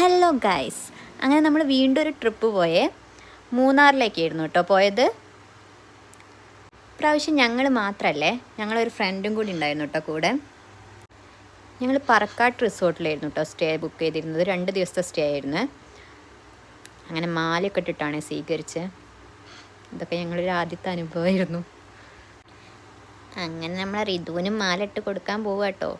Hello guys, അങ്ങനെ നമ്മൾ വീണ്ടും ഒരു ട്രിപ്പ് പോയേ. മൂന്നാറിലേക്കായിരുന്നു കേട്ടോ പോയത്. പ്രാവശ്യം ഞങ്ങൾ മാത്രമല്ലേ, ഞങ്ങളൊരു ഫ്രണ്ടും കൂടി ഉണ്ടായിരുന്നു കേട്ടോ കൂടെ. ഞങ്ങൾ പറക്കാട്ട് റിസോർട്ടിലായിരുന്നു കേട്ടോ സ്റ്റേ ബുക്ക് ചെയ്തിരുന്നത്. 2 ദിവസത്തെ സ്റ്റേ ആയിരുന്നു. അങ്ങനെ മാലയൊക്കെ ഇട്ടിട്ടാണ് സ്വീകരിച്ചത്. ഇതൊക്കെ ഞങ്ങളൊരു ആദ്യത്തെ അനുഭവമായിരുന്നു. അങ്ങനെ നമ്മൾ റിതുവിനും മാല ഇട്ട് കൊടുക്കാൻ പോവുക കേട്ടോ.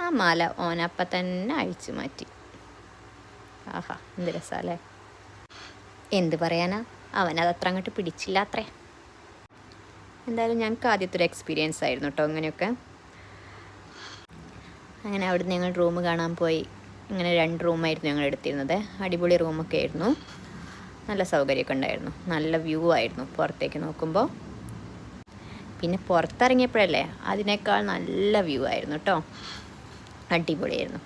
ആ മാല ഓനപ്പം തന്നെ അഴിച്ചു മാറ്റി. ആഹാ, എന്ത് രസമല്ലേ. എന്ത് പറയാനാ, അവനത് അത്ര അങ്ങോട്ട് പിടിച്ചില്ല അത്രേ. എന്തായാലും ഞങ്ങൾക്ക് ആദ്യത്തെ ഒരു എക്സ്പീരിയൻസ് ആയിരുന്നു കേട്ടോ അങ്ങനെയൊക്കെ. അങ്ങനെ അവിടുന്ന് ഞങ്ങൾ റൂം കാണാൻ പോയി. ഇങ്ങനെ 2 റൂമായിരുന്നു ഞങ്ങൾ എടുത്തിരുന്നത്. അടിപൊളി റൂമൊക്കെ ആയിരുന്നു. നല്ല സൗകര്യമൊക്കെ ഉണ്ടായിരുന്നു. നല്ല വ്യൂ ആയിരുന്നു പുറത്തേക്ക് നോക്കുമ്പോൾ. പിന്നെ പുറത്തിറങ്ങിയപ്പോഴല്ലേ അതിനേക്കാൾ നല്ല വ്യൂ ആയിരുന്നു കേട്ടോ. അടിപൊളിയായിരുന്നു.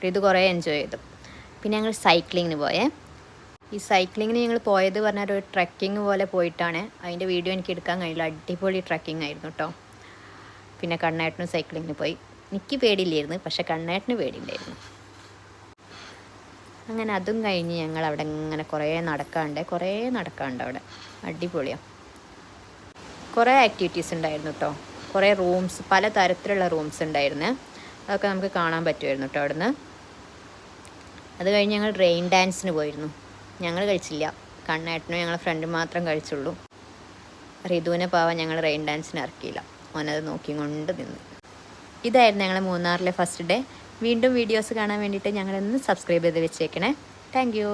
ഇത് കുറേ എൻജോയ് ചെയ്തു. പിന്നെ ഞങ്ങൾ സൈക്ലിങ്ങിന് പോയേ. ഈ സൈക്ലിങ്ങിന് ഞങ്ങൾ പോയത് പറഞ്ഞാൽ ഒരു ട്രക്കിങ് പോലെ പോയിട്ടാണ്. അതിൻ്റെ വീഡിയോ എനിക്ക് എടുക്കാൻ കഴിയില്ല. അടിപൊളി ട്രക്കിംഗ് ആയിരുന്നു കേട്ടോ. പിന്നെ കണ്ണേട്ടനും സൈക്ലിങ്ങിന് പോയി. എനിക്ക് പേടിയില്ലായിരുന്നു, പക്ഷെ കണ്ണേട്ടന് പേടിയുണ്ടായിരുന്നു. അങ്ങനെ അതും കഴിഞ്ഞ് ഞങ്ങൾ അവിടെ ഇങ്ങനെ കുറേ നടക്കാണ്ട് അവിടെ. അടിപൊളിയാണ്. കുറേ ആക്ടിവിറ്റീസ് ഉണ്ടായിരുന്നു കേട്ടോ. കുറേ റൂംസ്, പല തരത്തിലുള്ള റൂംസ് ഉണ്ടായിരുന്നു. അതൊക്കെ നമുക്ക് കാണാൻ പറ്റുമായിരുന്നു കേട്ടോ അവിടുന്ന്. അത് കഴിഞ്ഞ് ഞങ്ങൾ റെയിൻ ഡാൻസിന് പോയിരുന്നു. ഞങ്ങൾ കഴിച്ചില്ല, കണ്ണേട്ടനും ഞങ്ങളുടെ ഫ്രണ്ടും മാത്രം കഴിച്ചുള്ളൂ. റിതുവിനെ പാവം ഞങ്ങൾ റെയിൻ ഡാൻസിന് ഇറക്കിയില്ല. ഓനത് നോക്കിക്കൊണ്ട് നിന്ന്. ഇതായിരുന്നു ഞങ്ങൾ മൂന്നാറിലെ ഫസ്റ്റ് ഡേ. വീണ്ടും വീഡിയോസ് കാണാൻ വേണ്ടിയിട്ട് ഞങ്ങളൊന്ന് സബ്സ്ക്രൈബ് ചെയ്ത് വെച്ചേക്കണേ. Thank you.